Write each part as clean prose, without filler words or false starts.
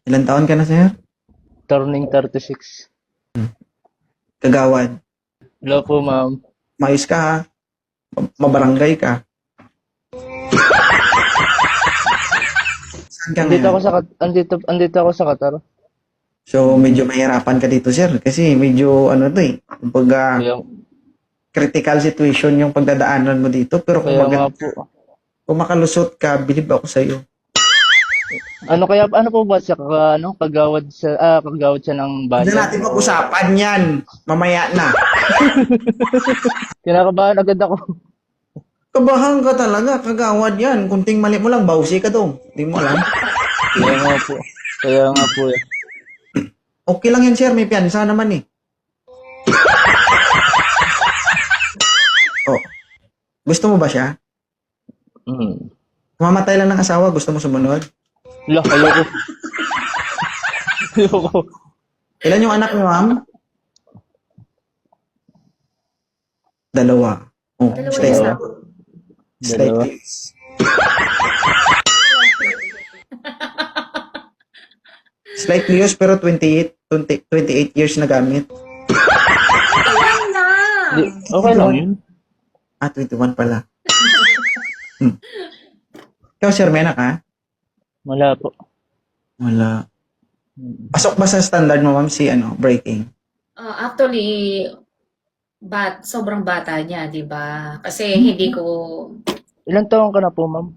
Ilan taon ka na, sir? Turning 36. Kagawad. Hello po, ma'am. Mayos ka, ha? Mabarangay ka. Saan ka Andito ako ngayon? sa andito ako sa Qatar. So, medyo mahirapan ka dito, sir. Kasi medyo, ano to eh. Kumbaga, Kaya, critical situation yung pagdadaanan mo dito. Pero kung, kaya nga po. kung makalusot ka, bilib ako sa'yo. Ano po ba siya kagawad siya ng Hindi bayan? natin mag-usapan yan. Mamaya na. Kinakabahan agad ako. Kabahan ka talaga, kagawad yan. Kunting mali mo lang, bawsi ka dong. Hindi mo alam. Kaya nga po. Kaya nga po eh. Okay lang yan, sir. May piyansa naman eh. Oh. Gusto mo ba siya? Mm. Mamatay lang ng asawa, gusto mo sumunod? Ayoko. Ayoko. Ilan yung anak niyo, ma'am? 2. Oh, Dalawa stay isa. Stay Dalawa. please. Slightly used pero 28 years na gamit. Ayan na! Okay lang yun. 21 pala. Ikaw, sir, may anak, ha? Wala po. Wala. Pasok ba sa standard mo, ma'am, si breaking? Actually, sobrang bata niya, di ba? Kasi hindi ko... Ilan taon ka na po, ma'am?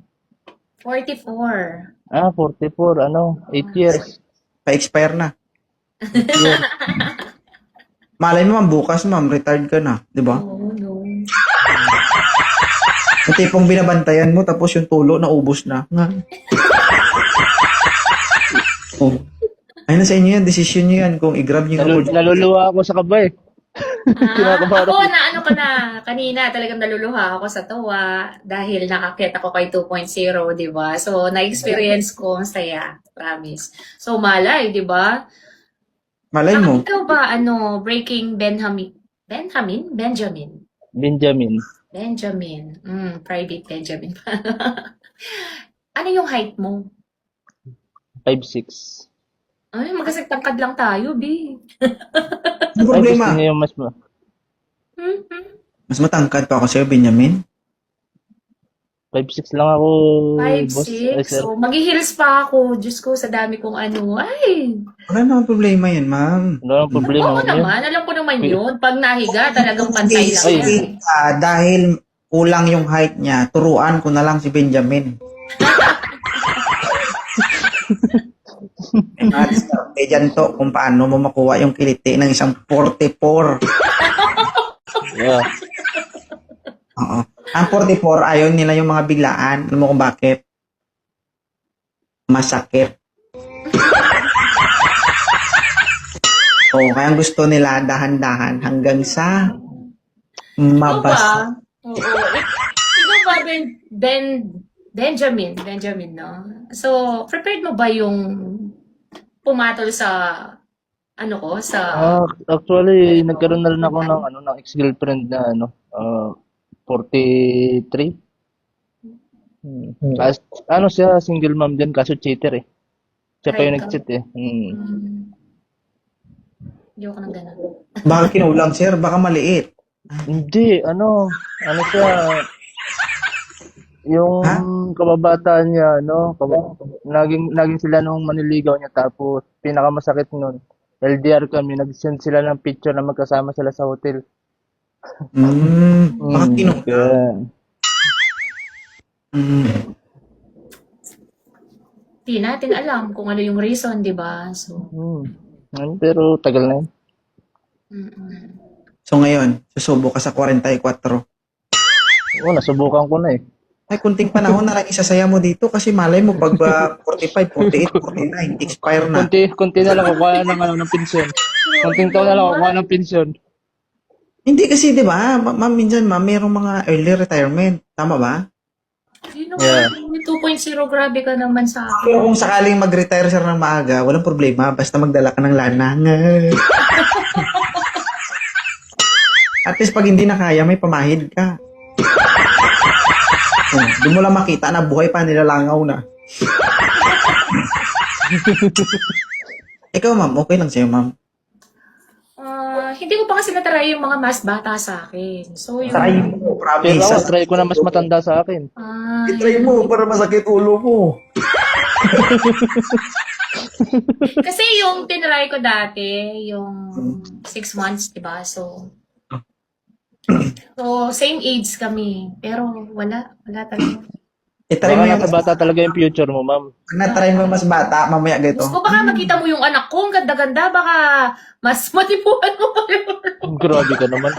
44. 44. 8 years. Pa-expire na. Malay mo, ma'am, bukas, ma'am, retired ka na. Di ba? Oo, no. Yung tipong binabantayan mo, tapos yung tulo na ubos na. Nga. Oh. Ay na sa inyo yan, decision nyo yan kung i-grab nyo yung opportunity. Naluluwa ako sa kaba eh. Kinakabahan Ako ako. na ano ko na, kanina talagang naluluha ako sa tuwa dahil nakakita ko kay 2.0, di ba? So, na-experience ko, ang saya, promise. So, malay, di ba? Malay mo. Ikaw ba, breaking Benjamin? Benjamin. Private Benjamin. Ano yung height mo? 5'6". Ay, magkasagtangkad lang tayo, B. Ano Ay, problema? gusto niya yung mas Mas matangkad pa ako sa'yo, Benjamin. 5'6" lang ako, boss. Ay, 5'6"? sir. So, mag-heels pa ako. Diyos ko, sa dami kong ano. Ay, Wala naman problema yan, ma'am. Wala nang problema oo man yun. naman. Alam ko naman yun. Pag nahiga, talagang pantay lang Ay. yan. Dahil kulang yung height niya, turuan ko na lang si Benjamin. Mga diskarte dyan to kung paano mo makuha yung kiliti ng isang 44. Yeah. Oo. Ang 44, ayaw nila yung mga biglaan. Alam mo kung bakit? Masakit. Oo, kaya gusto nila dahan-dahan hanggang sa Ikaw ba? mabasa. Oo. Ikaw ba, Benjamin, no? So, prepared mo ba yung pumatol sa, sa... Actually, nagkaroon na rin ako ng ex-girlfriend na 43. Siya, single mom din, kaso cheater eh. Siya pa yung Ay, nag-cheat eh. Hindi ko nang ganun. Baka kinulang, sir. Baka maliit. Hindi, siya, yung kababataan niya, naging sila nung maniligaw niya, tapos pinakamasakit nun, LDR kami, nag-send sila ng picture na magkasama sila sa hotel. Baka kinulang. Kaya, Di natin alam kung ano yung reason, di ba? So, pero tagal na yun. So ngayon, susubo ka sa 44. Oo, nasubukan ko na eh. Ay, kunting panahon na lang isasaya mo dito kasi malay mo pag 45, 48, 49, expire na. Kunti na lang kukuha ng pensyon. Kunting taon na lang kukuha ng pensyon. Hindi kasi, di ba, ma'am, minsan, ma'am, mayroong mga early retirement. Tama ba? yun Yeah. naman, yung 2.0, grabe ka naman sa akin. Pero kung sakaling mag-retire sir ng maaga, walang problema. Basta magdala ka ng lana. At least pag hindi na kaya, may pamahid ka. Doon mo lang makita na buhay pa, nilalangaw na. Ikaw, ma'am, okay lang sa'yo, ma'am. Hindi ko pa kasi natry yung mga mas bata sa akin. So, yung... Try mo, Pero promise. ako, try ko na mas matanda sa akin. I-try mo para masakit ulo mo. Kasi yung tinry ko dati, yung 6 months, diba? So, same age kami. Pero wala talaga. I-try mo Baka yung nasa bata talaga yung future mo, ma'am. na-try mo mas bata, mamaya ganito. Gusto ko baka makita mo yung anak ko, ang ganda-ganda, baka mas matipuan mo pa yun. Grabe ka naman.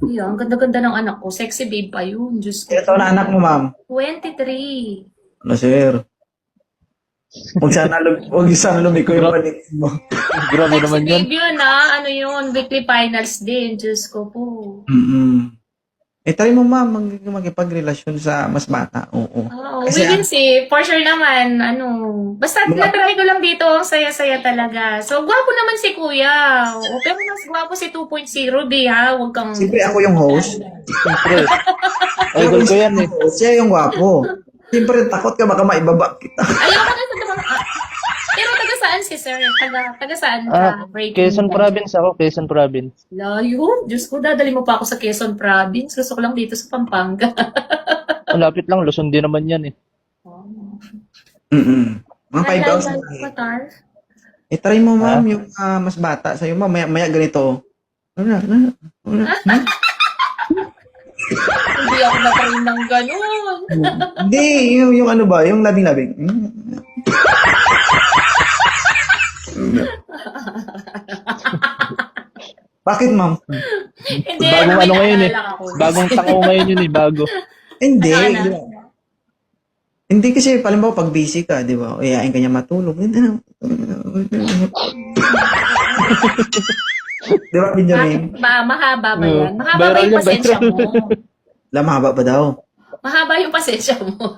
Yeah, ang ganda-ganda ng anak ko. Sexy babe pa yun. Diyos ko. Ito na anak mo, ma'am. 23. Ano, sir? Huwag sana lumiko yung panig mo. Grabe naman Sexy yun. babe yun, Ano yun? Weekly finals din. Diyos ko po. Mm-mm. I-try mo, ma'am, makipagrelasyon sa mas bata. Oo. Oo, Kasi we will see. For sure naman, basta na-try ko lang dito, ang saya-saya talaga. So, gwapo naman si Kuya. Oo, pero mas gwapo si 2.0, di ha? Huwag kang... Siyempre, ako yung host. Siyempre. Idol ko yan eh. Siya yung gwapo. Siyempre, takot ka baka maibaba kita. Ayoko na sa naman. Pero taga saan si Sir? Taga saan ka? Quezon Province ako, Quezon Province. Layo. Diyos ko, dadali mo pa ako sa Quezon Province. Gusto ko lang dito sa Pampanga. Malapit lang, Luzon din naman yan eh. Mm-mm. Mga 5,000. Qatar. I-try mo, ma'am, yung mas bata sa'yo, ma'am. Maya ganito. Wala. Hindi ako nakarin ng ganun. Hindi, yung ano ba, yung labing-labing. Bakit, ma'am? Hindi, Bagong may ano ngayon eh. naalala ako. Bagong tango ngayon yun eh, bago. Hindi. Ano? Hindi kasi, palimbawa, pag busy ka, di ba? Iyain ka niya matulog. Di ba, Benjamin? Mahaba ba yan? Mahaba ba Viral yung yan, pasensya viral. mo? Mahaba pa daw. Mahaba yung pasensya mo.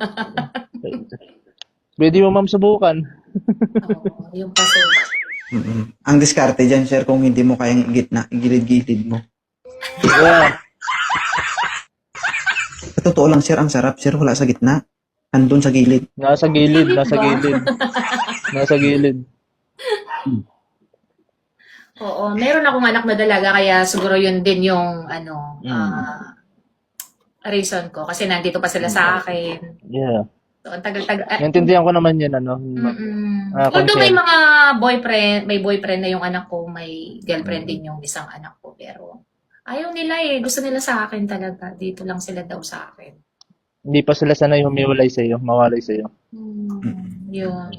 Pwede mo ma'am subukan. Oo, yung pasensya. Mm-mm. Ang diskarte dyan, sir, kung hindi mo kayang igilid-gilid mo. Yeah. Sa totoo lang, sir, ang sarap, sir, wala sa gitna. Andun sa gilid. Nasa gilid, nasa gilid. Nasa gilid. Oo, meron akong anak na dalaga, kaya siguro yun din yung, reason ko. Kasi nandito pa sila sa akin. Yeah. So, ang tagal-tagal. Naintindihan ko naman yan, Although may consent. mga boyfriend na yung anak ko, may girlfriend din yung isang anak ko. Pero ayaw nila eh. Gusto nila sa akin talaga. Dito lang sila daw sa akin. Hindi pa sila sanay humiwalay sa'yo, mawalay sa'yo. Yun.